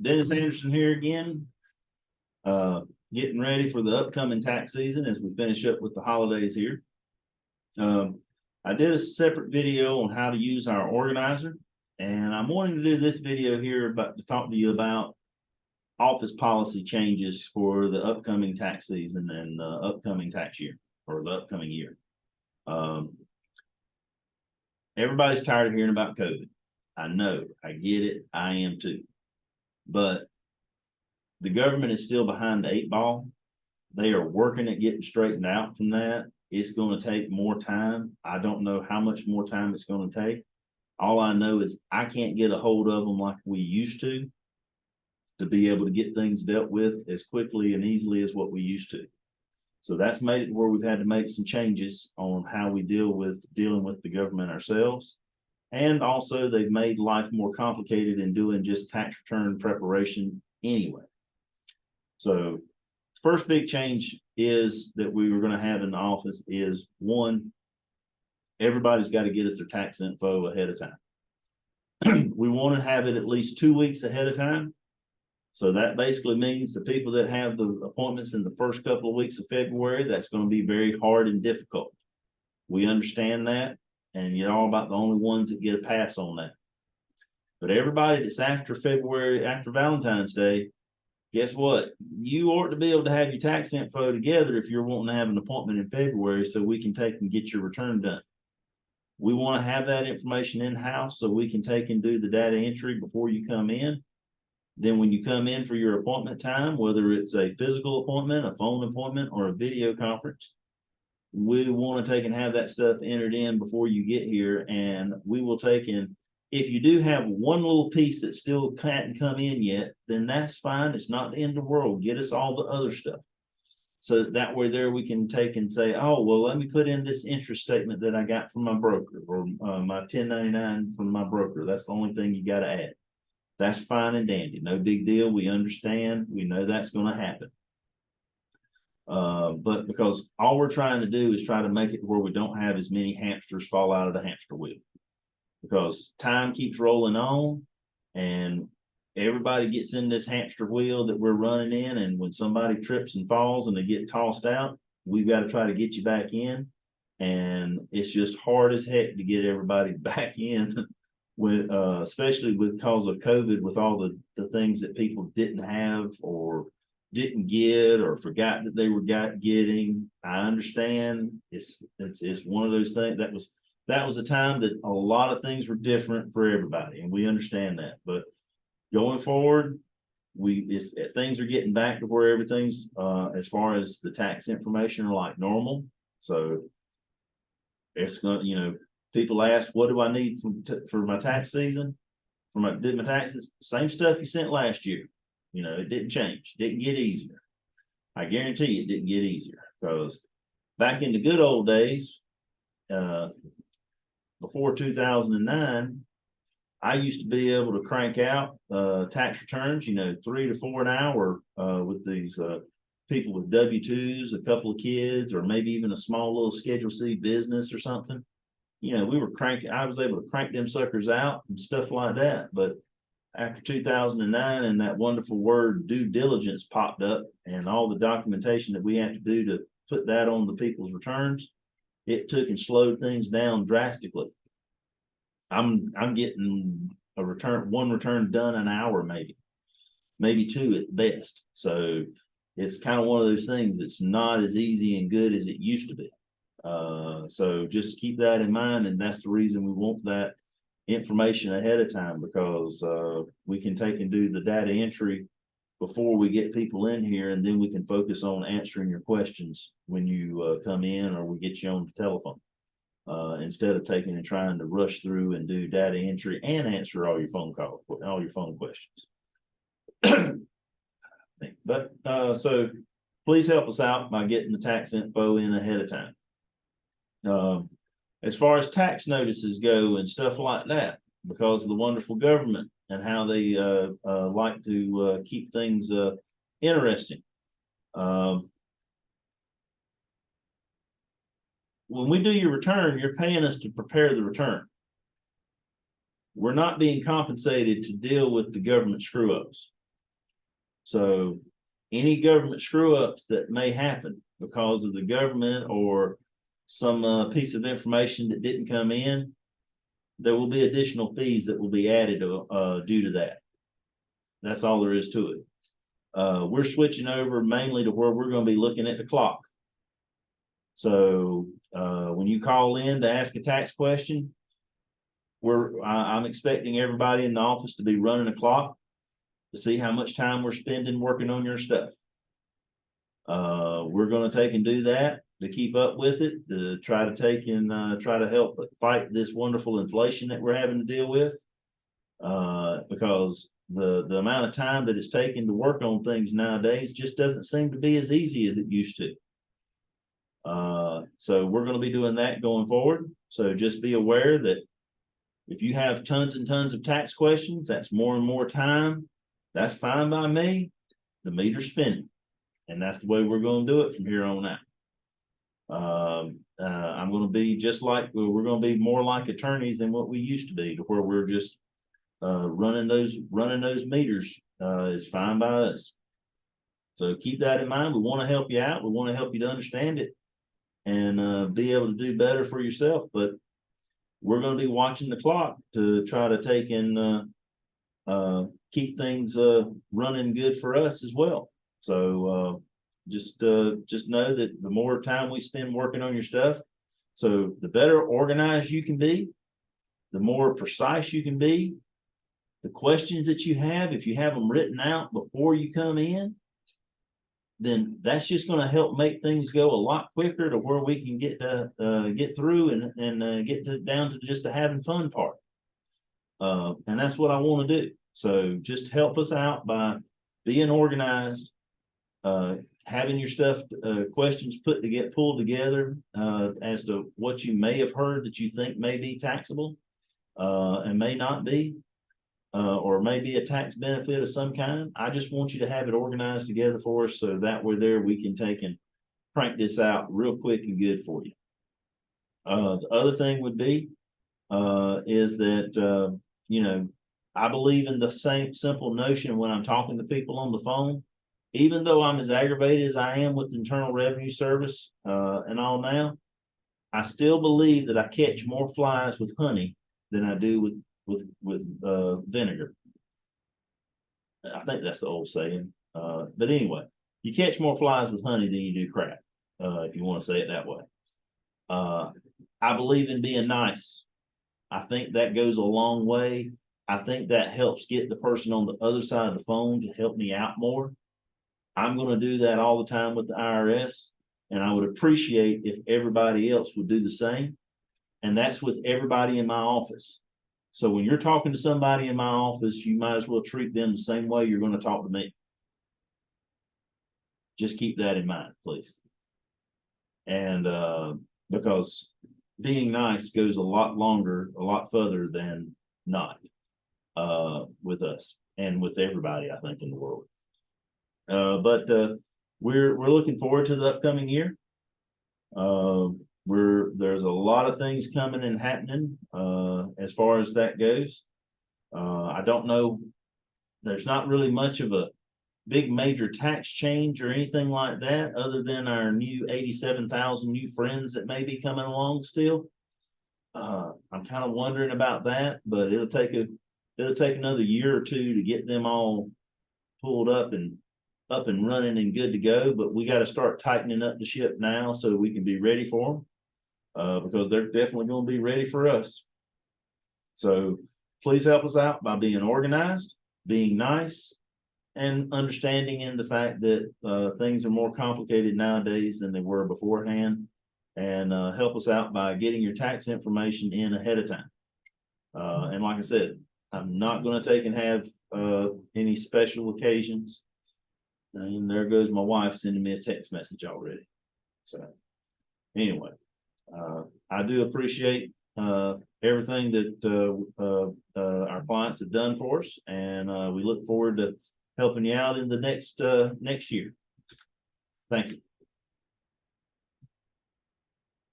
Dennis Anderson here again. Getting ready for the upcoming tax season as we finish up with the holidays here. I did a separate video on how to use our organizer, and I'm wanting to do this video here to talk to you about office policy changes for the upcoming tax season and the upcoming tax year or the upcoming year. Everybody's tired of hearing about COVID. I know, I get it, I am too. But the government is still behind the 8 ball. They are working at getting straightened out from that. It's going to take more time. I don't know how much more time it's going to take. All I know is I can't get a hold of them like we used to be able to get things dealt with as quickly and easily as what we used to. So that's made it where we've had to make some changes on how we dealing with the government ourselves. And also they've made life more complicated in doing just tax return preparation anyway. So first big change is that we were going to have in the office is one, everybody's got to get us their tax info ahead of time. We want to have it at least 2 weeks ahead of time. So that basically means the people that have the appointments in the first couple of weeks of February, that's going to be very hard and difficult. We understand that, and you're all about the only ones that get a pass on that. But everybody that's after February, after Valentine's Day, guess what? You ought to be able to have your tax info together if you're wanting to have an appointment in February so we can take and get your return done. We want to have that information in-house so we can take and do the data entry before you come in. Then when you come in for your appointment time, whether it's a physical appointment, a phone appointment, or a video conference, we want to take and have that stuff entered in before you get here. And we will take in, if you do have one little piece that still can't come in yet, then that's fine. It's not the end of the world. Get us all the other stuff. So that way there we can take and say, oh, well, let me put in this interest statement that I got from my broker or my 1099 from my broker. That's the only thing you got to add. That's fine and dandy. No big deal. We understand. We know that's going to happen. But because all we're trying to do is try to make it where we don't have as many hamsters fall out of the hamster wheel. Because time keeps rolling on and everybody gets in this hamster wheel that we're running in. And when somebody trips and falls and they get tossed out, we've got to try to get you back in. And it's just hard as heck to get everybody back in. With especially because of COVID, with all the things that people didn't have or didn't get or forgot that they were getting. I understand it's one of those things that was a time that a lot of things were different for everybody, and we understand that. But going forward, things are getting back to where everything's as far as the tax information are like normal. So it's gonna, people ask, what do I need for my tax season? Did my taxes? Same stuff you sent last year. It didn't change. Didn't get easier. I guarantee you it didn't get easier because back in the good old days, before 2009, I used to be able to crank out tax returns, 3 to 4 an hour with these people with W-2s, a couple of kids, or maybe even a small little Schedule C business or something. I was able to crank them suckers out and stuff like that. But after 2009 and that wonderful word due diligence popped up and all the documentation that we have to do to put that on the people's returns, it took and slowed things down drastically. I'm getting one return done an hour, maybe 2 at best. So it's kind of one of those things. It's not as easy and good as it used to be. So just keep that in mind, and that's the reason we want that information ahead of time, because we can take and do the data entry before we get people in here, and then we can focus on answering your questions when you come in or we get you on the telephone, instead of taking and trying to rush through and do data entry and answer all your phone questions. But so please help us out by getting the tax info in ahead of time. As far as tax notices go and stuff like that, because of the wonderful government and how they like to keep things interesting. When we do your return, you're paying us to prepare the return. We're not being compensated to deal with the government screw-ups. So any government screw ups that may happen because of the government or some piece of information that didn't come in, there will be additional fees that will be added due to that. That's all there is to it. We're switching over mainly to where we're going to be looking at the clock. So when you call in to ask a tax question, I'm expecting everybody in the office to be running a clock to see how much time we're spending working on your stuff. We're going to take and do that to keep up with it, to try to take and try to help fight this wonderful inflation that we're having to deal with. Because the amount of time that it's taken to work on things nowadays just doesn't seem to be as easy as it used to. So we're going to be doing that going forward. So just be aware that if you have tons and tons of tax questions, that's more and more time. That's fine by me. The meter's spinning, and that's the way we're going to do it from here on out. I'm going to be just like we're going to be more like attorneys than what we used to be, to where we're just running those meters is fine by us. So keep that in mind. We want to help you out. We want to help you to understand it and be able to do better for yourself. But we're going to be watching the clock to try to take and keep things running good for us as well. So just know that the more time we spend working on your stuff, so the better organized you can be, the more precise you can be. The questions that you have, if you have them written out before you come in, then that's just going to help make things go a lot quicker to where we can get through and get down to just the having fun part. And that's what I want to do. So just help us out by being organized, having your stuff, questions pulled together as to what you may have heard that you think may be taxable and may not be. Or maybe a tax benefit of some kind. I just want you to have it organized together for us so that we're there, we can take and crank this out real quick and good for you. The other thing would be is that, you know, I believe in the same simple notion when I'm talking to people on the phone, even though I'm as aggravated as I am with the Internal Revenue Service and all now, I still believe that I catch more flies with honey than I do with vinegar. I think that's the old saying. But anyway, you catch more flies with honey than you do crap, if you want to say it that way. I believe in being nice. I think that goes a long way. I think that helps get the person on the other side of the phone to help me out more. I'm going to do that all the time with the IRS, and I would appreciate if everybody else would do the same. And that's with everybody in my office. So when you're talking to somebody in my office, you might as well treat them the same way you're going to talk to me. Just keep that in mind, please. And because being nice goes a lot longer, a lot further than not with us and with everybody, I think, in the world. But we're looking forward to the upcoming year. There's a lot of things coming and happening as far as that goes. I don't know, there's not really much of a big major tax change or anything like that, other than our new 87,000 new friends that may be coming along still. I'm kind of wondering about that, but it'll take another year or two to get them all pulled up and running and good to go. But we got to start tightening up the ship now so we can be ready for them. Because they're definitely going to be ready for us. So please help us out by being organized, being nice, and understanding in the fact that things are more complicated nowadays than they were beforehand. And help us out by getting your tax information in ahead of time. And like I said, I'm not going to take and have any special occasions. And there goes my wife sending me a text message already. So anyway. I do appreciate everything that our clients have done for us, and we look forward to helping you out in the next year. Thank you.